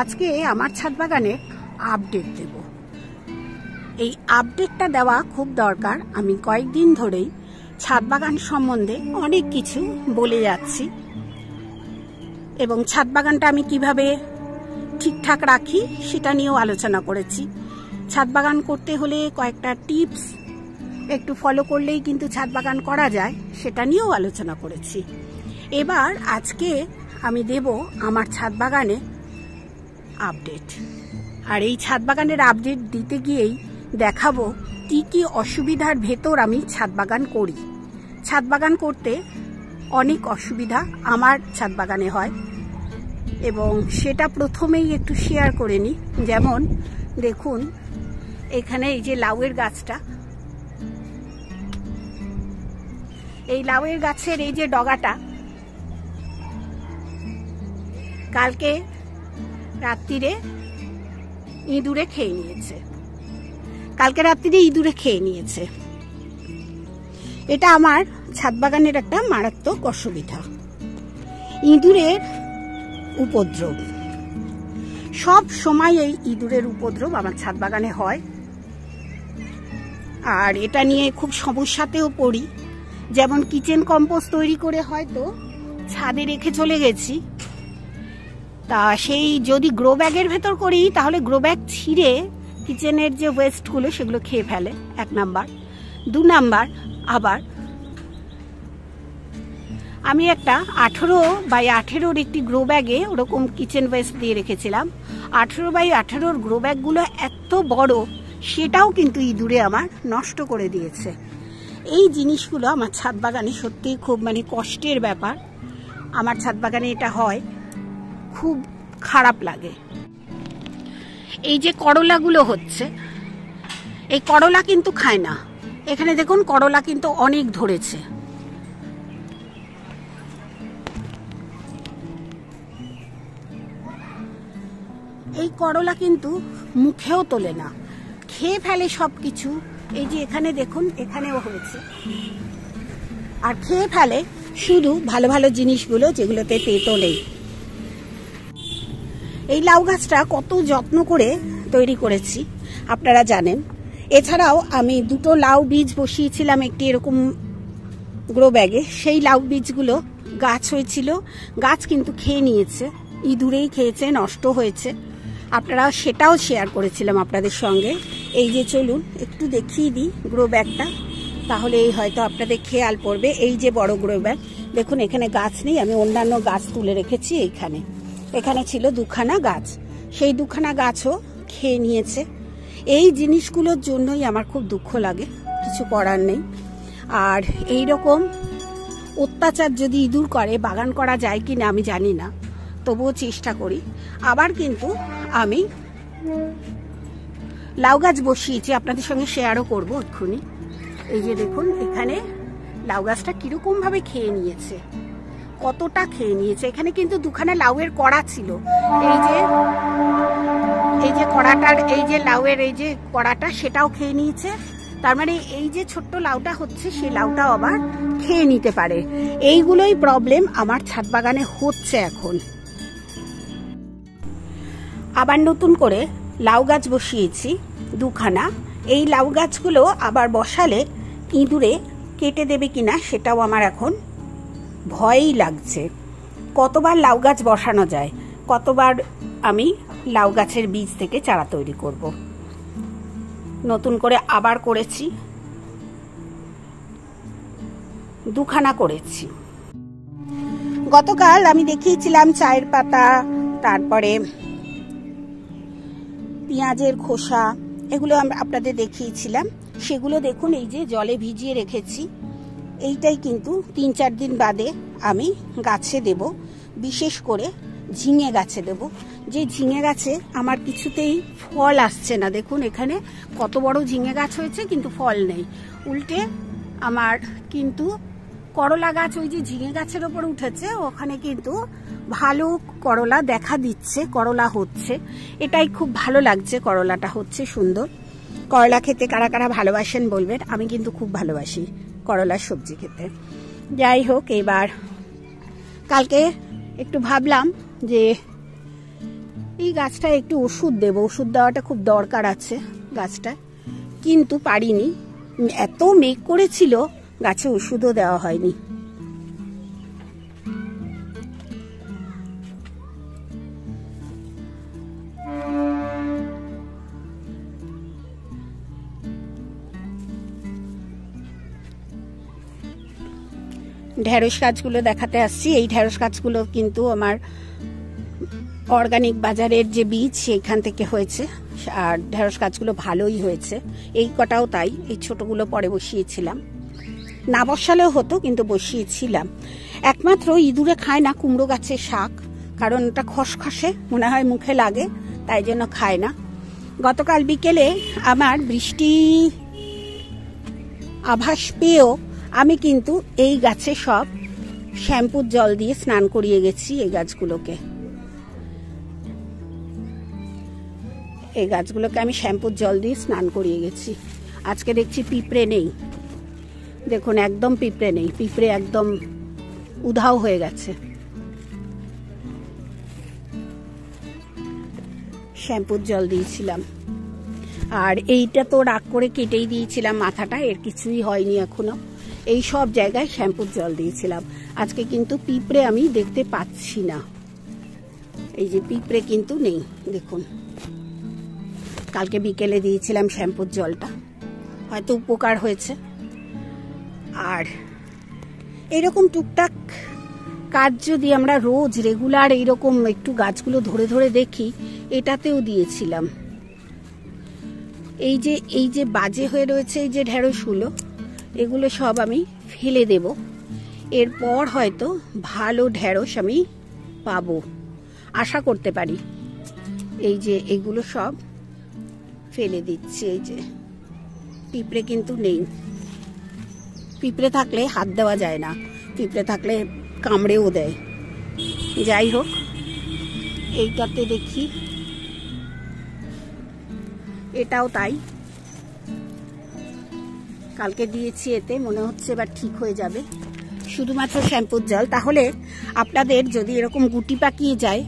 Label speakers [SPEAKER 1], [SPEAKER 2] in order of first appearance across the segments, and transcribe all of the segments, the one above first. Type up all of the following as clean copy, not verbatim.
[SPEAKER 1] আজকে আমার ছাদ বাগানের আপডেট দেব। এই আপডেটটা দেওয়া খুব দরকার। আমি কয়েকদিন ধরেই ছাদ বাগান সম্বন্ধে অনেক কিছু বলে যাচ্ছি এবং ছাদ বাগানটা আমি কিভাবে ঠিকঠাক রাখি সেটা নিয়েও আলোচনা করেছি। ছাদ বাগান করতে হলে কয়েকটা টিপস একটু ফলো করলেই কিন্তু ছাদ বাগান করা যায়, সেটা নিয়েও আলোচনা করেছি। এবার আজকে আমি দেব আমার ছাদ বাগানে আপডেট। আর এই ছাদ বাগানের আপডেট দিতে গিয়েই দেখাবো কি কি অসুবিধার ভেতর আমি ছাদ বাগান করি। ছাদ বাগান করতে অনেক অসুবিধা আমার ছাদ বাগানে হয় এবং সেটা প্রথমেই একটু শেয়ার করে নিই। যেমন দেখুন, এখানে এই যে লাউয়ের গাছটা, এই লাউয়ের গাছের এই যে ডগাটা কালকে রাত্রিরে ইঁদুরে খেয়ে নিয়েছে। এটা আমার ছাদ বাগানের একটা মারাত্মক অসুবিধা। ইঁদুরের উপদ্রব সব সময়, এই ইঁদুরের উপদ্রব আমার ছাদ বাগানে হয় আর এটা নিয়ে খুব সমস্যাতেও পড়ি। যেমন কিচেন কম্পোস্ট তৈরি করে হয়তো ছাদে রেখে চলে গেছি, তা সেই যদি গ্রো ব্যাগের ভেতর করি তাহলে গ্রো ব্যাগ ছিঁড়ে কিচেনের যে ওয়েস্টগুলো সেগুলো খেয়ে ফেলে, 1 নাম্বার। 2 নাম্বার, আবার আমি একটা 18x18 একটি গ্রো ব্যাগে ওরকম কিচেন ওয়েস্ট দিয়ে রেখেছিলাম। 18x18 গ্রো ব্যাগগুলো এত বড়, সেটাও কিন্তু ইঁদুরে আমার নষ্ট করে দিয়েছে। এই জিনিসগুলো আমার ছাদ বাগানে সত্যিই খুব কষ্টের ব্যাপার। আমার ছাদ বাগানে এটা হয়, খুব খারাপ লাগে। এই যে করলাগুলো হচ্ছে, এই করলা কিন্তু খায় না। এখানে দেখুন করলা কিন্তু অনেক ধরেছে। এই করলা কিন্তু মুখেও তোলে না, খেয়ে ফেলে সবকিছু। এই যে এখানে দেখুন, এখানেও হয়েছে, আর খেয়ে ফেলে শুধু ভালো ভালো জিনিসগুলো যেগুলোতে তেতো নেই। এই লাউ গাছটা কত যত্ন করে তৈরি করেছি আপনারা জানেন। এছাড়াও আমি 2টো লাউ বীজ বসিয়েছিলাম একটি এরকম গ্রো ব্যাগে। সেই লাউ বীজগুলো গাছ হয়েছিল, গাছ কিন্তু খেয়ে নিয়েছে, ইঁদুরেই খেয়েছে, নষ্ট হয়েছে। আপনারা সেটাও শেয়ার করেছিলাম আপনাদের সঙ্গে। এই যে চলুন একটু দেখিয়ে দিই গ্রো ব্যাগটা, তাহলে এই হয়তো আপনাদের খেয়াল পড়বে। এই যে বড় গ্রো ব্যাগ, দেখুন এখানে গাছ নেই, আমি অন্যান্য গাছ তুলে রেখেছি। এখানে ছিল 2খানা গাছ, সেই 2খানা গাছও খেয়ে নিয়েছে। এই জিনিসগুলোর জন্যই আমার খুব দুঃখ লাগে, কিছু করার নেই। আর এই রকম অত্যাচার যদি ইঁদুর করে, বাগান করা যায় কি না আমি জানি না, তবুও চেষ্টা করি। আবার কিন্তু আমি লাউ গাছ বসিয়েছি, আপনাদের সঙ্গে শেয়ারও করবো এক্ষুনি। এই যে দেখুন এখানে লাউ গাছটা কিরকম ভাবে খেয়ে নিয়েছে, কতটা খেয়ে নিয়েছে। এখানে কিন্তু 2খানা লাউয়ের কড়া ছিল। এই যে কড়াটার, এই যে লাউয়ের এই যে কড়াটা, সেটাও খেয়ে নিয়েছে। তার মানে এই যে ছোট্ট লাউটা হচ্ছে, সেই লাউটাও আবার খেয়ে নিতে পারে। এইগুলোই প্রবলেম আমার ছাদ বাগানে হচ্ছে এখন। আবার নতুন করে লাউ গাছ বসিয়েছি 2খানা। এই লাউ গাছগুলো আবার বসালে ইঁদুরে কেটে দেবে কিনা সেটাও আমার এখন ভয়ই লাগছে। কতবার লাউ গাছ বসানো যায়, কতবার আমি লাউ গাছের বীজ থেকে চারা তৈরি করব। নতুন করে আবার করেছি, 2খানা করেছি। গতকাল আমি দেখিয়েছিলাম চায়ের পাতা, তারপরে পেঁয়াজের খোসা, এগুলো আপনাদের দেখিয়েছিলাম। সেগুলো দেখুন এই যে জলে ভিজিয়ে রেখেছি। এইটাই কিন্তু 3-4 দিন বাদে আমি গাছে দেব, বিশেষ করে ঝিঙে গাছে দেব। যে ঝিঙে গাছে আমার কিছুতেই ফল আসছে না। দেখুন এখানে কত বড় ঝিঙে গাছ হয়েছে, কিন্তু ফল নেই। উল্টে আমার কিন্তু করলা গাছ ওই যে ঝিঙে গাছের ওপর উঠেছে, ওখানে কিন্তু ভালো করলা দেখা দিচ্ছে, করলা হচ্ছে। এটাই খুব ভালো লাগছে, করলাটা হচ্ছে সুন্দর। করলা খেতে কারা কারা ভালোবাসেন বলবেন, আমি কিন্তু খুব ভালোবাসি করলার সবজি খেতে। যাই হোক, এবার কালকে একটু ভাবলাম যে এই গাছটা একটু ওষুধ দেবো, ওষুধ দেওয়াটা খুব দরকার আছে গাছটা, কিন্তু পারিনি, এত মেঘ করেছিল গাছে ওষুধও দেওয়া হয়নি। ঢেঁড়স গাছগুলো দেখাতে আসছি। এই ঢেঁড়স গাছগুলো কিন্তু আমার অর্গানিক বাজারের যে বীজ সেইখান থেকে হয়েছে, আর ঢেঁড়স গাছগুলো ভালোই হয়েছে। এই কটাও তাই, এই ছোটগুলো পরে বসিয়েছিলাম, না বসালেও হতো কিন্তু বসিয়েছিলাম। একমাত্র ইঁদুরে খায় না কুমড়ো গাছের শাক, কারণ ওটা খসখসে মনে হয় মুখে লাগে, তাই জন্য খায় না। গতকাল বিকেলে আমার বৃষ্টি আভাস পেয়েও আমি কিন্তু এই গাছে সব শ্যাম্পুর জল দিয়ে স্নান করিয়ে গেছি। এই গাছগুলোকে আমি শ্যাম্পুর জল দিয়ে স্নান করিয়ে গেছি। আজকে দেখছি পিঁপড়ে নেই, দেখুন একদম পিঁপড়ে নেই, পিঁপড়ে একদম উধাও হয়ে গেছে। শ্যাম্পুর জল দিয়েছিলাম, আর এইটা তো রাগ করে কেটেই দিয়েছিলাম মাথাটা, এর কিছুই হয়নি এখনো। এই সব জায়গায় শ্যাম্পুর জল দিয়েছিলাম। আজকে কিন্তু পিঁপড়ে আমি দেখতে পাচ্ছি না, এই যে পিঁপড়ে কিন্তু নেই দেখুন। কালকে বিকেলে দিয়েছিলাম শ্যাম্পুর জলটা, হয়তো উপকার হয়েছে। আর এরকম টুকটাক কাজ যদি আমরা রোজ রেগুলার এইরকম একটু গাছগুলো ধরে ধরে দেখি, এটাতেও দিয়েছিলাম। এই যে বাজে হয়ে রয়েছে এই যে ঢেঁড়সগুলো, এগুলো সব আমি ফেলে দেব। এরপর হয়তো ভালো ঢেঁড়স আমি পাবো, আশা করতে পারি। এই যে এগুলো সব ফেলে দিচ্ছি। এই যে পিঁপড়ে কিন্তু নেই, পিঁপড়ে থাকলে হাত দেওয়া যায় না, পিঁপড়ে থাকলে কামড়েও দেয়। যাই হোক, এইটাতে দেখি এটাও তাই, কালকে দিয়েছি, এতে মনে হচ্ছে এবার ঠিক হয়ে যাবে। শুধুমাত্র শ্যাম্পুর জল। তাহলে আপনাদের যদি এরকম গুটি পাকিয়ে যায়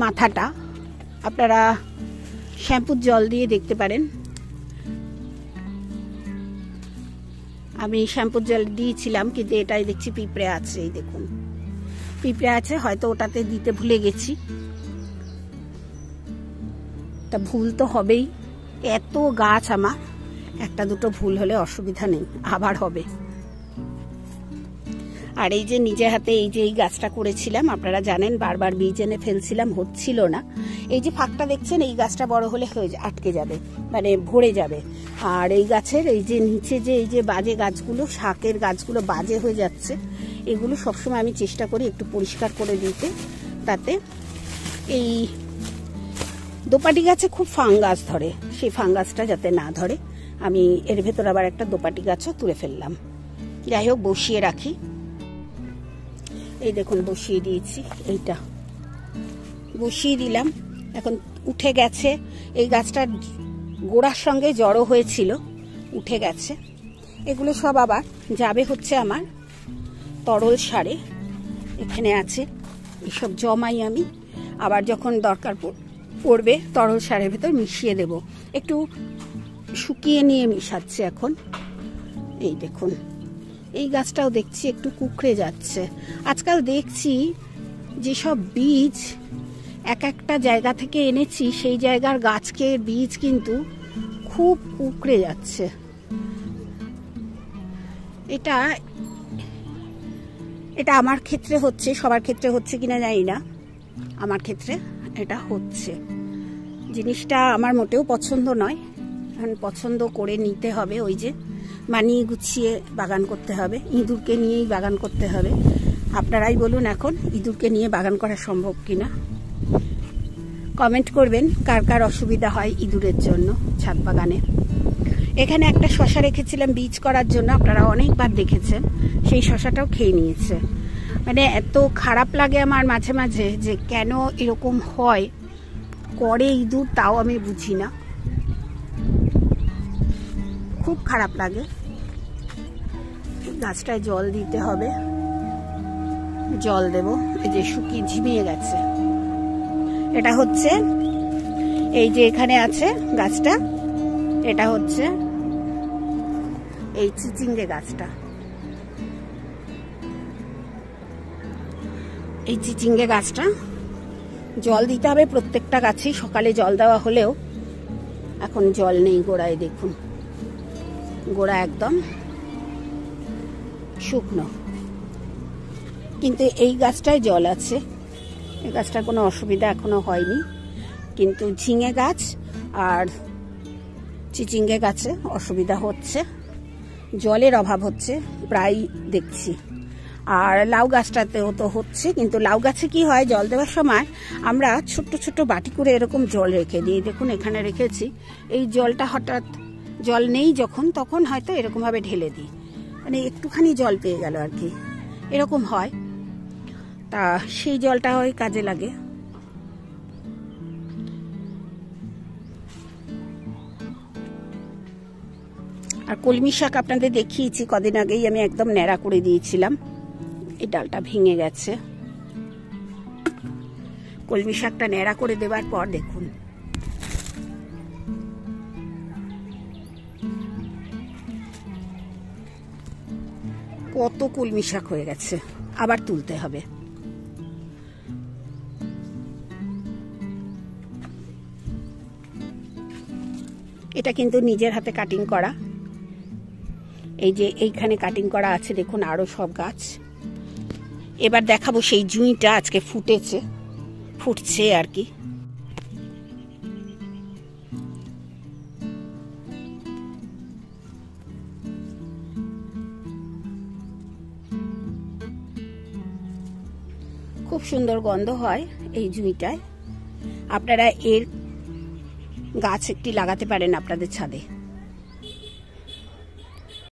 [SPEAKER 1] মাথাটা, আপনারা শ্যাম্পুর জল দিয়ে দেখতে পারেন। আমি শ্যাম্পুর জল দিয়েছিলাম, কিন্তু এটাই দেখছি পিঁপড়ে আছে। এই দেখুন পিঁপড়ে আছে, হয়তো ওটাতে দিতে ভুলে গেছি। তা ভুল তো হবেই, এত গাছ আমার, একটা দুটো ভুল হলে অসুবিধা নেই, আবার হবে। আর এই যে নিজে হাতে এই যে এই গাছটা করেছিলাম, আপনারা জানেন বারবার বীজ এনে ফেলছিলাম, হচ্ছিল না। এই যে ফাঁকটা দেখছেন, এই গাছটা বড় হলে আটকে যাবে, মানে ভরে যাবে। আর এই গাছের এই যে নিচে যে এই যে বাজে গাছগুলো, শাকের গাছগুলো বাজে হয়ে যাচ্ছে, এগুলো সবসময় আমি চেষ্টা করি একটু পরিষ্কার করে দিতে, তাতে এই দোপাটি গাছে খুব ফাঙ্গাস ধরে, সেই ফাঙ্গাসটা যাতে না ধরে আমি এর ভেতর আবার একটা দোপাটি গাছও তুলে ফেললাম। যাই হোক, বসিয়ে রাখি। এই দেখুন বসিয়ে দিয়েছি, এইটা বসিয়ে দিলাম, এখন উঠে গেছে। এই গাছটার গোড়ার সঙ্গে জড়ো হয়েছিল, উঠে গেছে। এগুলো সব আবার যাবে হচ্ছে আমার তরল সারে, এখানে আছে, এসব জমাই আমি, আবার যখন দরকার পড়বে তরল সারের ভেতর মিশিয়ে দেব। একটু শুকিয়ে নিয়ে মিশাচ্ছে এখন। এই দেখুন এই গাছটাও দেখছি একটু কুঁকড়ে যাচ্ছে। আজকাল দেখছি যেসব বীজ এক একটা জায়গা থেকে এনেছি, সেই জায়গার গাছকে বীজ কিন্তু খুব কুঁকড়ে যাচ্ছে। এটা আমার ক্ষেত্রে হচ্ছে, সবার ক্ষেত্রে হচ্ছে কিনা জানি না, আমার ক্ষেত্রে এটা হচ্ছে। জিনিসটা আমার মোটেও পছন্দ নয়, পছন্দ করে নিতে হবে। ওই যে মানিয়ে গুছিয়ে বাগান করতে হবে, ইঁদুরকে নিয়েই বাগান করতে হবে। আপনারাই বলুন এখন ইঁদুরকে নিয়ে বাগান করা সম্ভব কিনা, কমেন্ট করবেন কার কার অসুবিধা হয় ইঁদুরের জন্য ছাদ বাগানে। এখানে একটা শশা রেখেছিলাম বীজ করার জন্য, আপনারা অনেকবার দেখেছেন, সেই শশাটাও খেয়ে নিয়েছে। মানে এত খারাপ লাগে আমার মাঝে মাঝে যে কেন এরকম হয়, করে ইঁদুর তাও আমি বুঝি না, খুব খারাপ লাগে। গাছটায় জল দিতে হবে, জল দেব। এই যে শুকিয়ে ঝিমিয়ে গেছে। এটা হচ্ছে এই যে এখানে আছে গাছটা, এটা হচ্ছে এই চিচিঙ্গে গাছটা। এই চিচিঙ্গে গাছটা জল দিতে হবে প্রত্যেকটা গাছেই। সকালে জল দেওয়া হলেও এখন জল নেই গোড়ায়, দেখুন গোড়া একদম শুকনো, কিন্তু এই গাছটায় জল আছে। এই গাছটার কোনো অসুবিধা এখনো হয়নি, কিন্তু ঝিঙে গাছ আর চিচিঙ্গে গাছে অসুবিধা হচ্ছে, জলের অভাব হচ্ছে প্রায় দেখছি। আর লাউ গাছটাতেও তো হচ্ছে, কিন্তু লাউ গাছে কি হয়, জল দেওয়ার সময় আমরা ছোট্ট ছোট্ট বাটি করে এরকম জল রেখে দিই। দেখুন এখানে রেখেছি, এই জলটা হঠাৎ জল নেই যখন, তখন হয়তো এরকমভাবে ঢেলে দিই, মানে একটুখানি জল পেয়ে গেল আর কি, এরকম হয়। তা সেই জলটা ওই কাজে লাগে। আর কলমি শাক আপনাদের দেখিয়েছি কদিন আগেই, আমি একদম ন্যাড়া করে দিয়েছিলাম, এই ডালটা ভেঙে গেছে। কলমি শাকটা ন্যাড়া করে দেওয়ার পর দেখুন কত কলমি শাক হয়ে গেছে, আবার তুলতে হবে। এটা কিন্তু নিজের হাতে কাটিং করা, এই যে এইখানে কাটিং করা আছে দেখুন, আরো সব গাছ। এবার দেখাবো সেই জুঁইটা আজকে ফুটছে আর কি। খুব সুন্দর গন্ধ হয় এই জুঁইটায়। আপনারা এর গাছ একটি লাগাতে পারেন আপনাদের ছাদে।